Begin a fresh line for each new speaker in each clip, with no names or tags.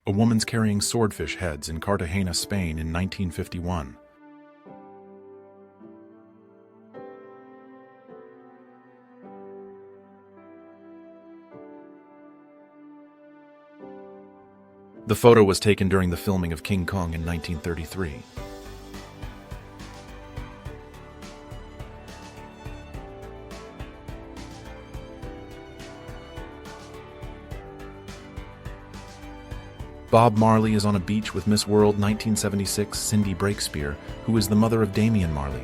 A woman's carrying swordfish heads in Cartagena, Spain in 1951. The photo was taken during the filming of King Kong in 1933. Bob Marley is on a beach with Miss World 1976 Cindy Breakspear, who is the mother of Damian Marley.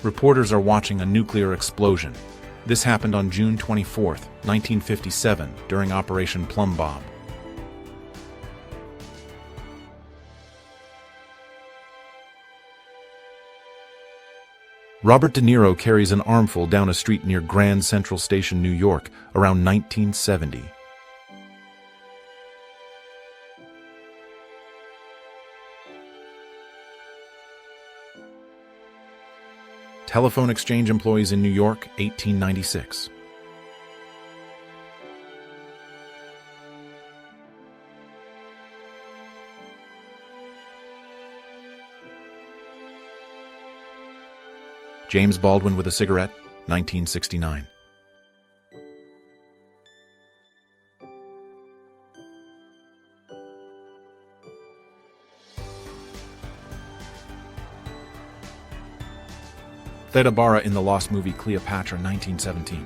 Reporters are watching a nuclear explosion. This happened on June 24, 1957, during Operation Plum Bob. Robert De Niro carries an armful down a street near Grand Central Station, New York, around 1970. Telephone exchange employees in New York, 1896. James Baldwin with a cigarette, 1969. Theda Bara in the lost movie Cleopatra, 1917.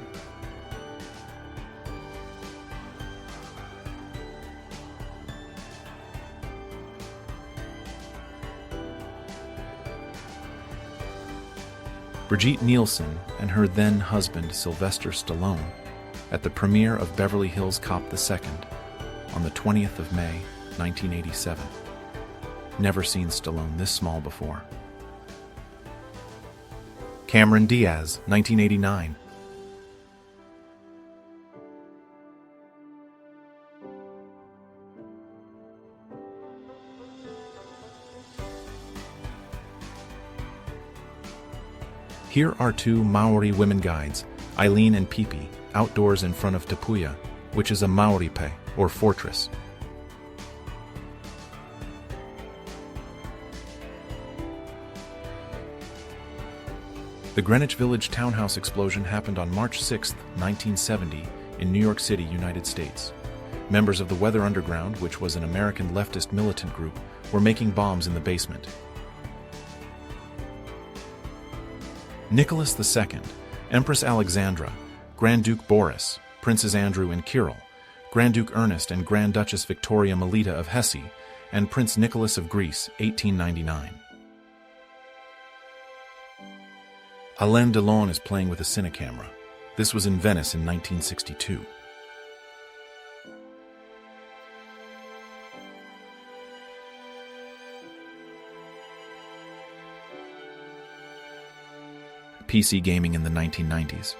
Brigitte Nielsen and her then-husband Sylvester Stallone at the premiere of Beverly Hills Cop 2 on the 20th of May, 1987. Never seen Stallone this small before. Cameron Diaz, 1989. Here are two Maori women guides, Eileen and Pipi, outdoors in front of Tapuia, which is a Maori pe, or fortress. The Greenwich Village townhouse explosion happened on March 6, 1970, in New York City, United States. Members of the Weather Underground, which was an American leftist militant group, were making bombs in the basement. Nicholas II, Empress Alexandra, Grand Duke Boris, Princes Andrew and Kirill, Grand Duke Ernest and Grand Duchess Victoria Melita of Hesse, and Prince Nicholas of Greece, 1899. Alain Delon is playing with a cinecamera. This was in Venice in 1962. PC gaming in the 1990s.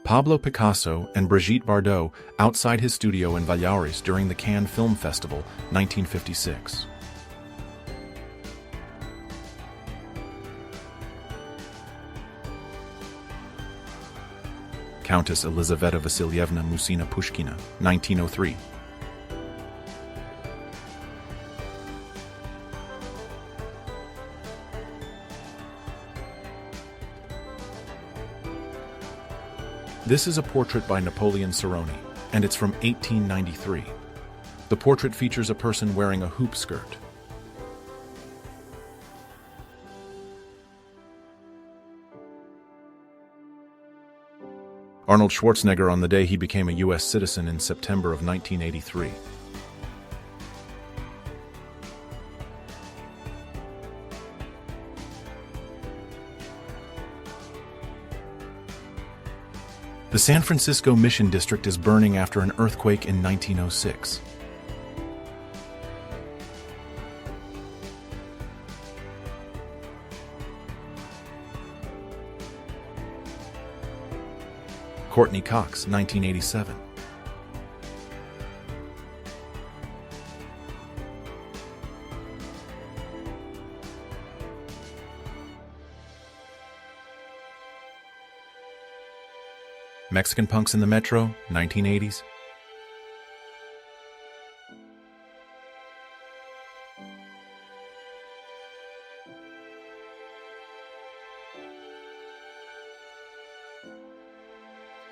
Pablo Picasso and Brigitte Bardot outside his studio in Vallauris during the Cannes Film Festival, 1956. Countess Elizaveta Vasilyevna Musina Pushkina, 1903. This is a portrait by Napoleon Cerrone, and it's from 1893. The portrait features a person wearing a hoop skirt. Arnold Schwarzenegger on the day he became a U.S. citizen in September of 1983. The San Francisco Mission District is burning after an earthquake in 1906. Courtney Cox, 1987. Mexican punks in the Metro, 1980s.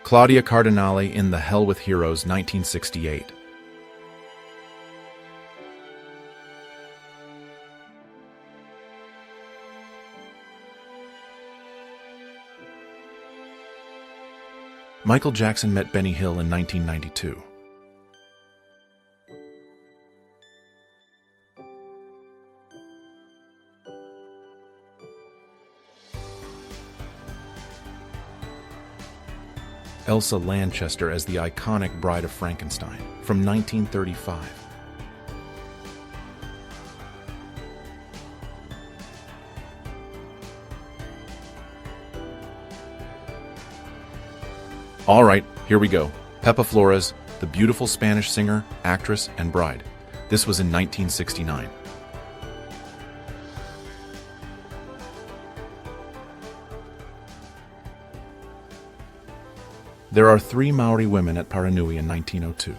Claudia Cardinale in The Hell with Heroes, 1968. Michael Jackson met Benny Hill in 1992. Elsa Lanchester as the iconic Bride of Frankenstein from 1935. All right, here we go. Pepa Flores, the beautiful Spanish singer, actress, and bride. This was in 1969. There are 3 Maori women at Paranui in 1902.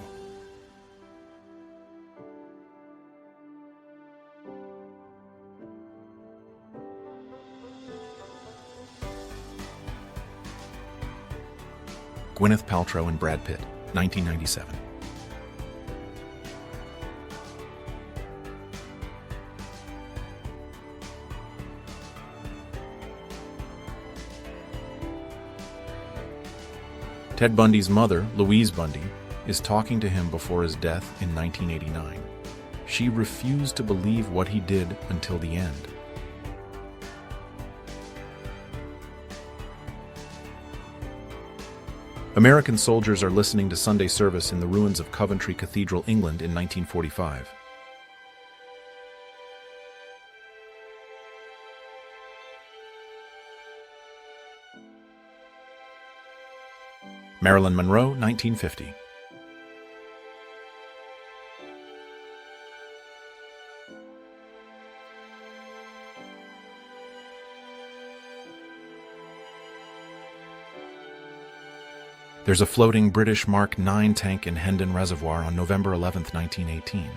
Gwyneth Paltrow and Brad Pitt, 1997. Ted Bundy's mother, Louise Bundy, is talking to him before his death in 1989. She refused to believe what he did until the end. American soldiers are listening to Sunday service in the ruins of Coventry Cathedral, England in 1945. Marilyn Monroe, 1950. There's a floating British Mark 9 tank in Hendon Reservoir on November 11, 1918.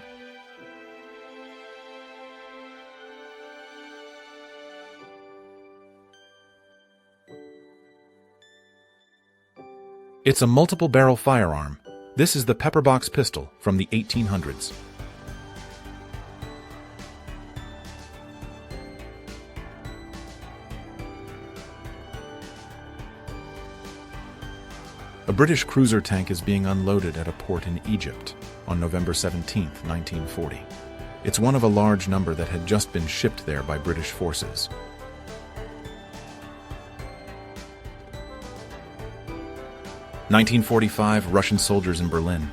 It's a multiple-barrel firearm. This is the pepperbox pistol from the 1800s. A British cruiser tank is being unloaded at a port in Egypt on November 17, 1940. It's one of a large number that had just been shipped there by British forces. (1945) Russian soldiers in Berlin.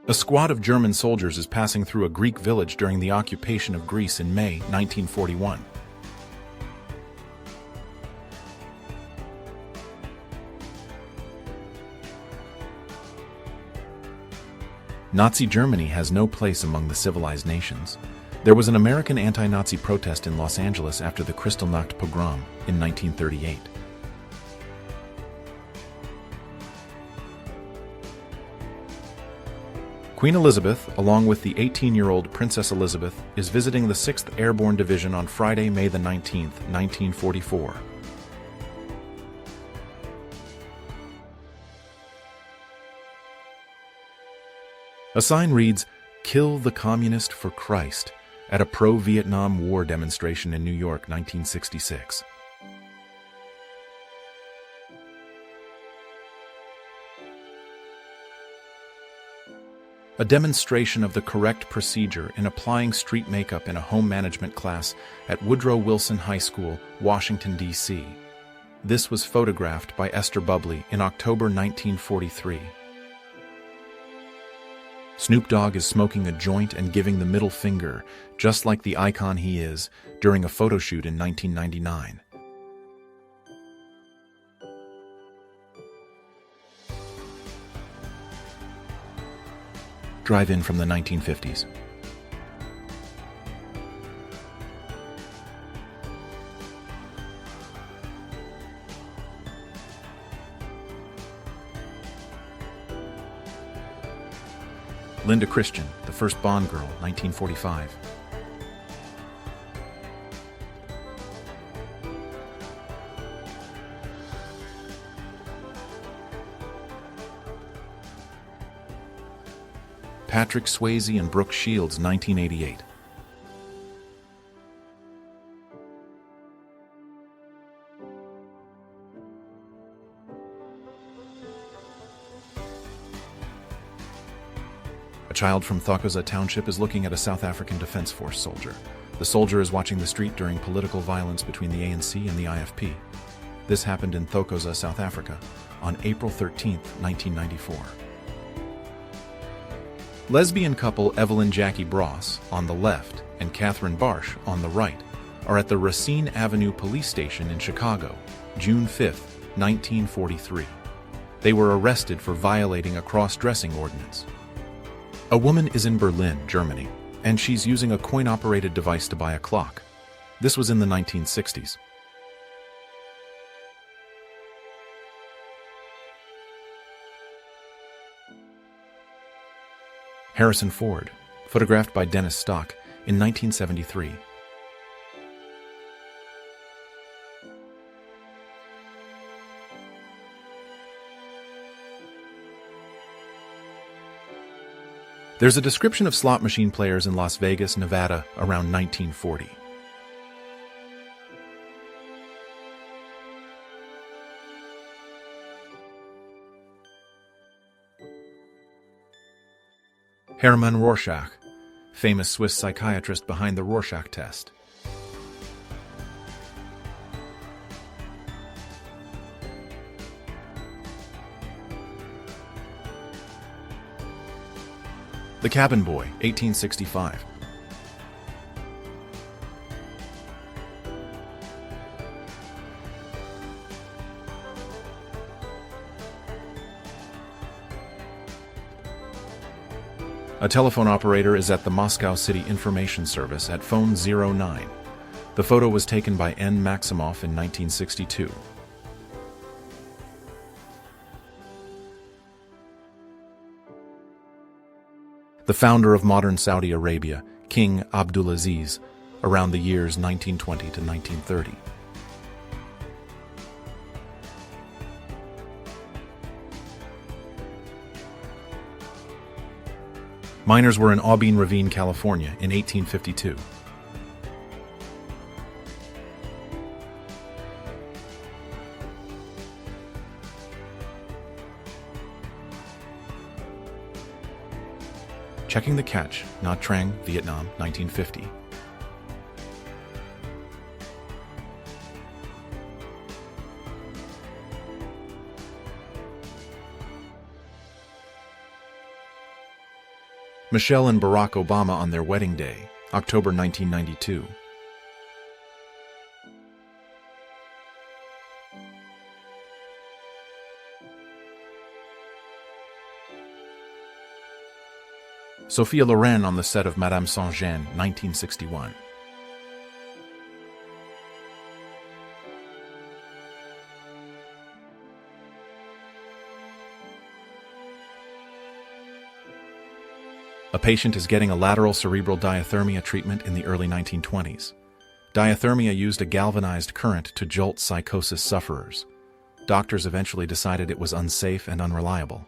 A squad of German soldiers is passing through a Greek village during the occupation of Greece in May 1941. Nazi Germany has no place among the civilized nations. There was an American anti-Nazi protest in Los Angeles after the Kristallnacht pogrom in 1938. Queen Elizabeth, along with the 18-year-old Princess Elizabeth, is visiting the 6th Airborne Division on Friday, May the 19th, 1944. A sign reads, "Kill the Communist for Christ," at a pro-Vietnam War demonstration in New York, 1966. A demonstration of the correct procedure in applying street makeup in a home management class at Woodrow Wilson High School, Washington, D.C. This was photographed by Esther Bubley in October 1943. Snoop Dogg is smoking a joint and giving the middle finger, just like the icon he is, during a photo shoot in 1999. Drive-in from the 1950s. Linda Christian, The First Bond Girl, 1945. Patrick Swayze and Brooke Shields, 1988. A child from Thokoza Township is looking at a South African Defence Force soldier. The soldier is watching the street during political violence between the ANC and the IFP. This happened in Thokoza, South Africa, on April 13, 1994. Lesbian couple Evelyn Jackie Bross, on the left, and Catherine Barsh, on the right, are at the Racine Avenue Police Station in Chicago, June 5, 1943. They were arrested for violating a cross-dressing ordinance. A woman is in Berlin, Germany, and she's using a coin-operated device to buy a clock. This was in the 1960s. Harrison Ford, photographed by Dennis Stock in 1973. There's a description of slot machine players in Las Vegas, Nevada, around 1940. Hermann Rorschach, famous Swiss psychiatrist behind the Rorschach test. The Cabin Boy, 1865. A telephone operator is at the Moscow City Information Service at phone 09. The photo was taken by N. Maximoff in 1962. The founder of modern Saudi Arabia, King Abdulaziz, around the years 1920 to 1930. Miners were in Aubin Ravine, California in 1852. Checking the Catch, Nha Trang, Vietnam, 1950. Michelle and Barack Obama on their wedding day, October 1992. Sophia Loren on the set of Madame Saint-Jean, 1961. A patient is getting a lateral cerebral diathermia treatment in the early 1920s. Diathermia used a galvanized current to jolt psychosis sufferers. Doctors eventually decided it was unsafe and unreliable.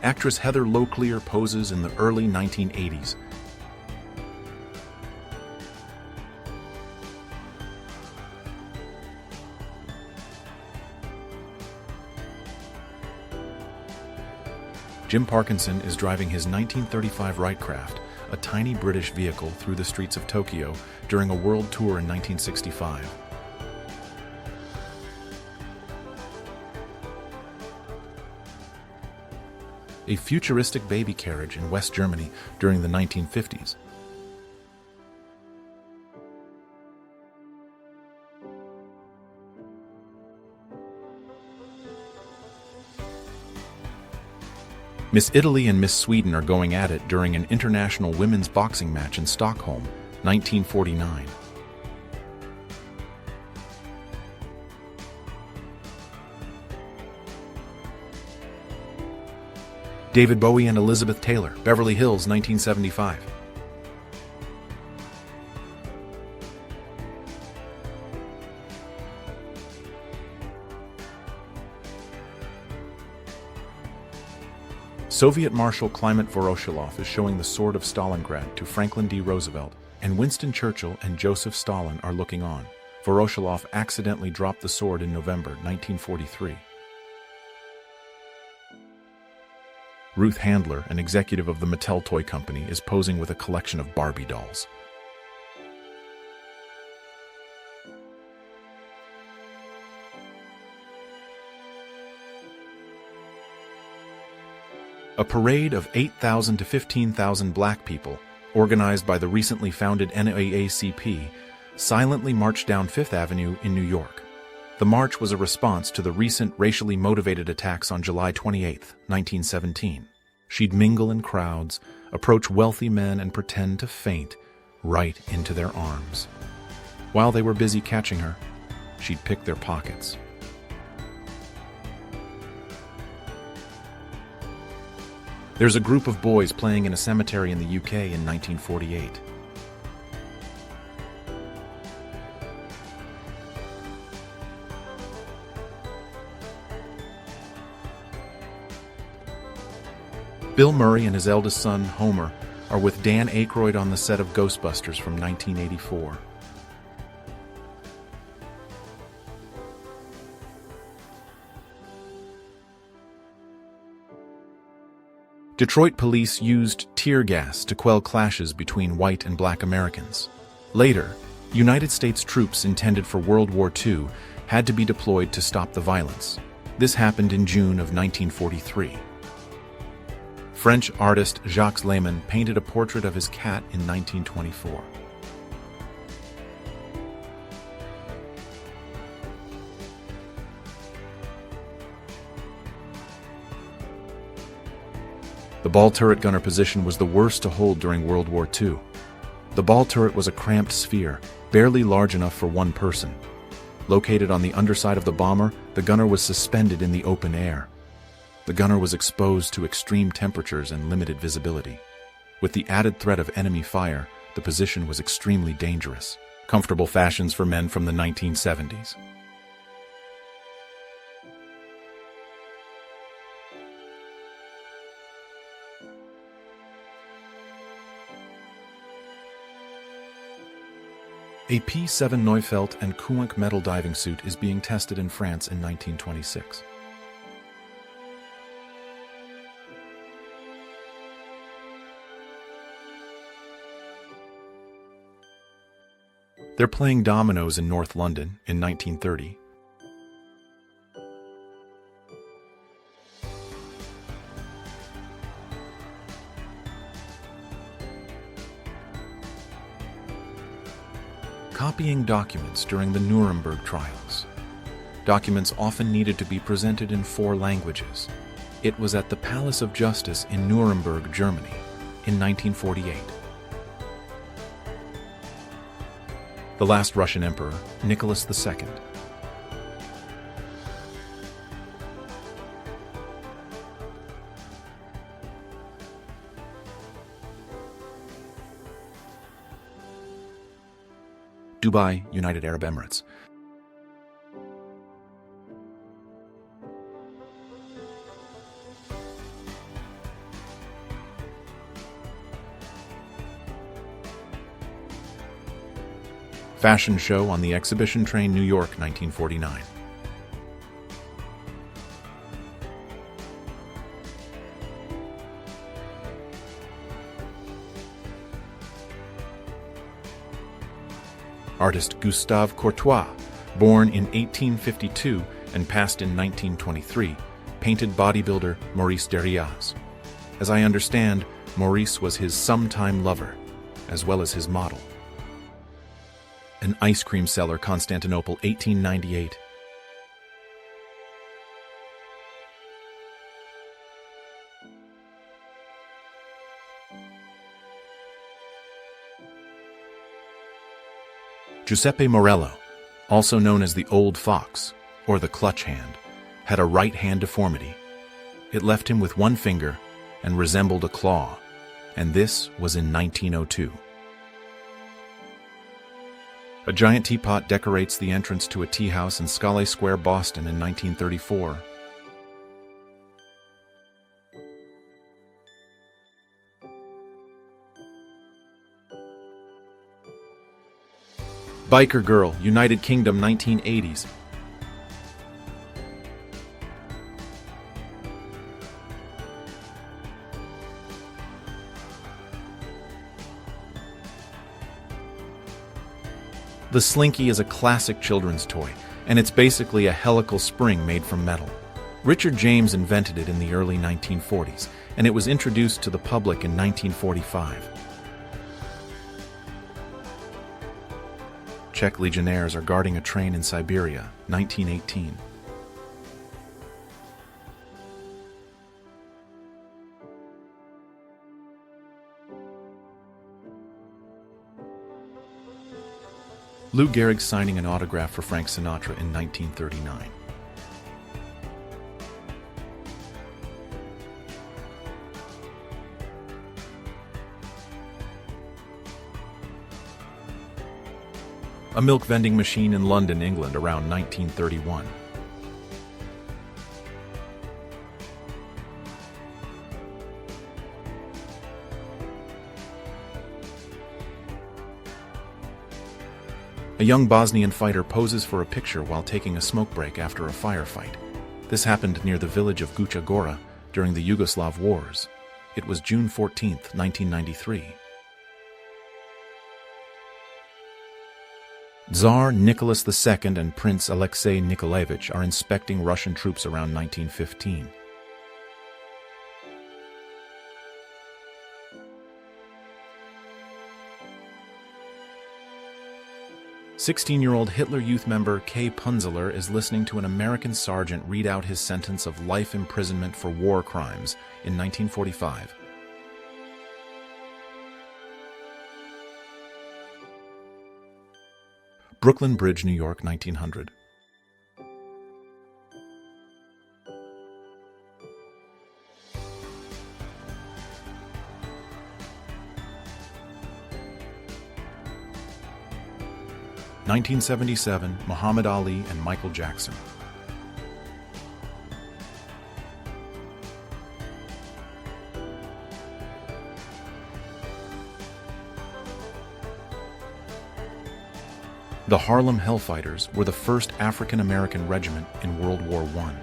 Actress Heather Locklear poses in the early 1980s. Jim Parkinson is driving his 1935 Wrightcraft, a tiny British vehicle, through the streets of Tokyo during a world tour in 1965. a futuristic baby carriage in West Germany during the 1950s. Miss Italy and Miss Sweden are going at it during an international women's boxing match in Stockholm, 1949. David Bowie and Elizabeth Taylor, Beverly Hills, 1975. Soviet Marshal Kliment Voroshilov is showing the sword of Stalingrad to Franklin D. Roosevelt, and Winston Churchill and Joseph Stalin are looking on. Voroshilov accidentally dropped the sword in November 1943. Ruth Handler, an executive of the Mattel Toy Company, is posing with a collection of Barbie dolls. A parade of 8,000 to 15,000 black people, organized by the recently founded NAACP, silently marched down Fifth Avenue in New York. The march was a response to the recent racially motivated attacks on July 28, 1917. She'd mingle in crowds, approach wealthy men and pretend to faint right into their arms. While they were busy catching her, she'd pick their pockets. There's a group of boys playing in a cemetery in the UK in 1948. Bill Murray and his eldest son, Homer, are with Dan Aykroyd on the set of Ghostbusters from 1984. Detroit police used tear gas to quell clashes between white and black Americans. Later, United States troops intended for World War II had to be deployed to stop the violence. This happened in June of 1943. French artist Jacques Lehmann painted a portrait of his cat in 1924. The ball turret gunner position was the worst to hold during World War II. The ball turret was a cramped sphere, barely large enough for one person. Located on the underside of the bomber, the gunner was suspended in the open air. The gunner was exposed to extreme temperatures and limited visibility. With the added threat of enemy fire, the position was extremely dangerous. Comfortable fashions for men from the 1970s. A P-7 Neufeld and Kuhunk metal diving suit is being tested in France in 1926. They're playing dominoes in North London in 1930. Copying documents during the Nuremberg trials. Documents often needed to be presented in 4 languages. It was at the Palace of Justice in Nuremberg, Germany, in 1948. The last Russian emperor, Nicholas II. Dubai, United Arab Emirates. Fashion show on the exhibition train, New York, 1949. Artist Gustave Courtois, born in 1852 and passed in 1923, painted bodybuilder Maurice Derriaz. As I understand, Maurice was his sometime lover, as well as his model. An ice cream seller, Constantinople, 1898. Giuseppe Morello, also known as the Old Fox, or the Clutch Hand, had a right hand deformity. It left him with one finger and resembled a claw, and this was in 1902. A giant teapot decorates the entrance to a tea house in Scollay Square, Boston in 1934. Biker Girl, United Kingdom, 1980s. The Slinky is a classic children's toy, and it's basically a helical spring made from metal. Richard James invented it in the early 1940s, and it was introduced to the public in 1945. Czech legionnaires are guarding a train in Siberia, 1918. Lou Gehrig signing an autograph for Frank Sinatra in 1939. A milk vending machine in London, England, around 1931. A young Bosnian fighter poses for a picture while taking a smoke break after a firefight. This happened near the village of Gucha Gora during the Yugoslav Wars. It was June 14, 1993. Tsar Nicholas II and Prince Alexei Nikolaevich are inspecting Russian troops around 1915. "16-year-old Hitler Youth member Kay Punzeler is listening to an American sergeant read out his sentence of life imprisonment for war crimes in 1945. Brooklyn Bridge, New York, 1900. (1977) Muhammad Ali and Michael Jackson. The Harlem Hellfighters were the first African-American regiment in World War I.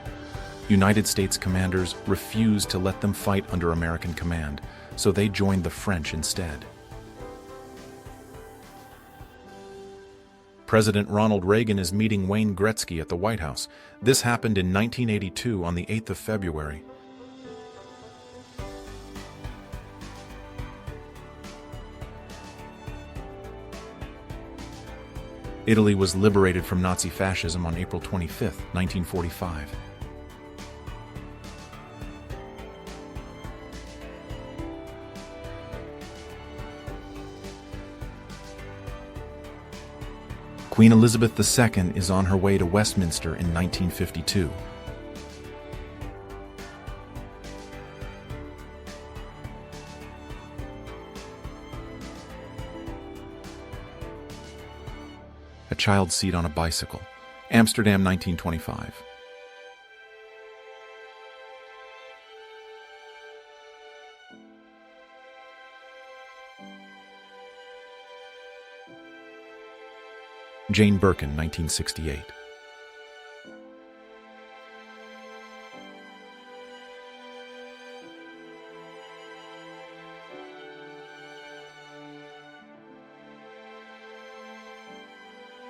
United States commanders refused to let them fight under American command, so they joined the French instead. President Ronald Reagan is meeting Wayne Gretzky at the White House. This happened in 1982 on the 8th of February. Italy was liberated from Nazi fascism on April 25, 1945. Queen Elizabeth II is on her way to Westminster in 1952. A child's seat on a bicycle. Amsterdam, 1925. Jane Birkin, 1968.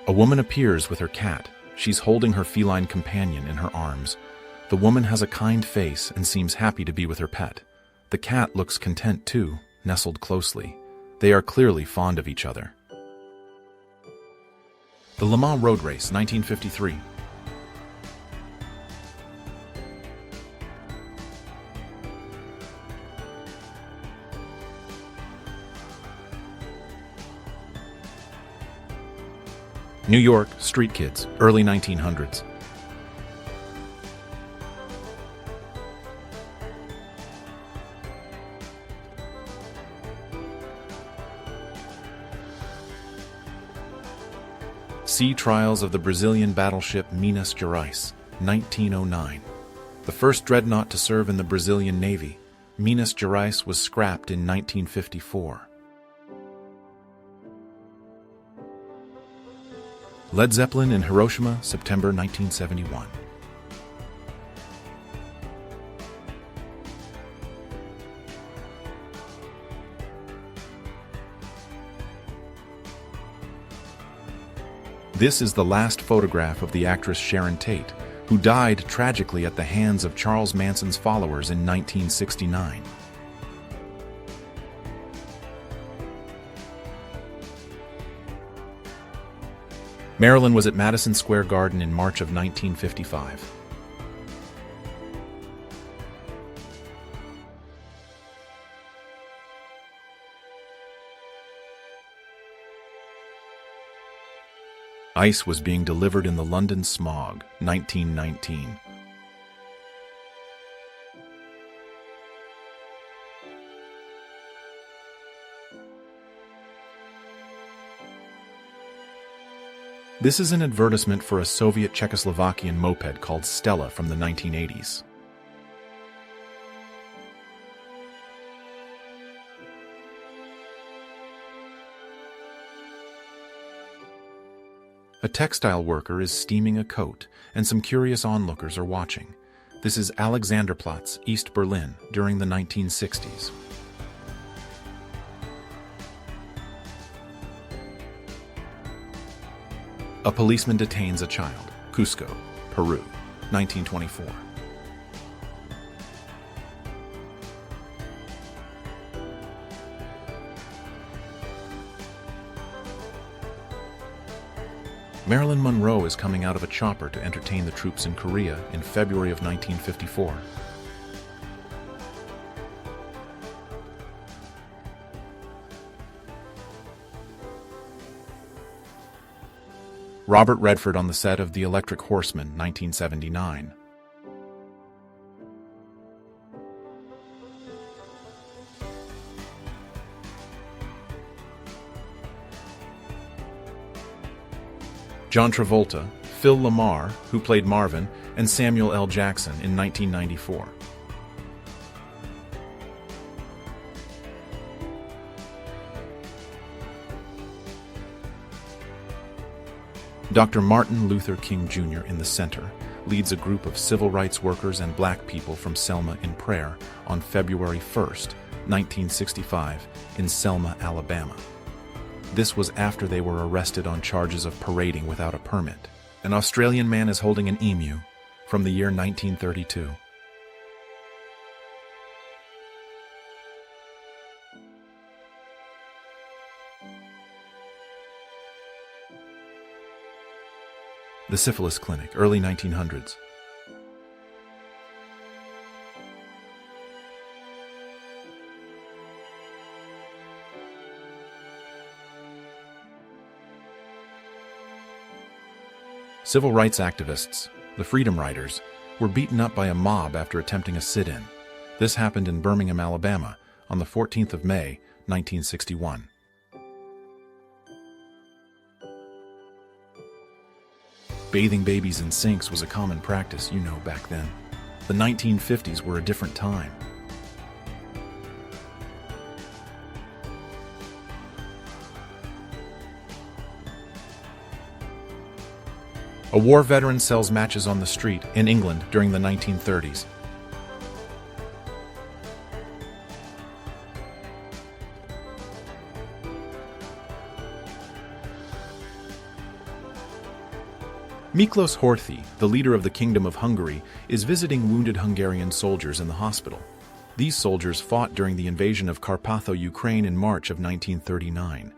A woman appears with her cat. She's holding her feline companion in her arms. The woman has a kind face and seems happy to be with her pet. The cat looks content too, nestled closely. They are clearly fond of each other. The Le Mans Road Race, 1953. New York, street kids, early 1900s. Sea trials of the Brazilian battleship Minas Gerais, 1909. The first dreadnought to serve in the Brazilian Navy, Minas Gerais was scrapped in 1954. Led Zeppelin in Hiroshima, September 1971. This is the last photograph of the actress Sharon Tate, who died tragically at the hands of Charles Manson's followers in 1969. Marilyn was at Madison Square Garden in March of 1955. Ice was being delivered in the London smog, 1919. This is an advertisement for a Soviet Czechoslovakian moped called Stella from the 1980s. A textile worker is steaming a coat, and some curious onlookers are watching. This is Alexanderplatz, East Berlin, during the 1960s. A policeman detains a child, Cusco, Peru, 1924. Marilyn Monroe is coming out of a chopper to entertain the troops in Korea in February of 1954. Robert Redford on the set of The Electric Horseman, 1979. John Travolta, Phil Lamar, who played Marvin, and Samuel L. Jackson in 1994. Dr. Martin Luther King Jr. in the center leads a group of civil rights workers and black people from Selma in prayer on February 1st, 1965, in Selma, Alabama. This was after they were arrested on charges of parading without a permit. An Australian man is holding an emu from the year 1932. The Syphilis Clinic, early 1900s. Civil rights activists, the Freedom Riders, were beaten up by a mob after attempting a sit-in. This happened in Birmingham, Alabama, on the 14th of May, 1961. Bathing babies in sinks was a common practice, back then. The 1950s were a different time. A war veteran sells matches on the street in England during the 1930s. Miklos Horthy, the leader of the Kingdom of Hungary, is visiting wounded Hungarian soldiers in the hospital. These soldiers fought during the invasion of Carpatho, Ukraine in March of 1939.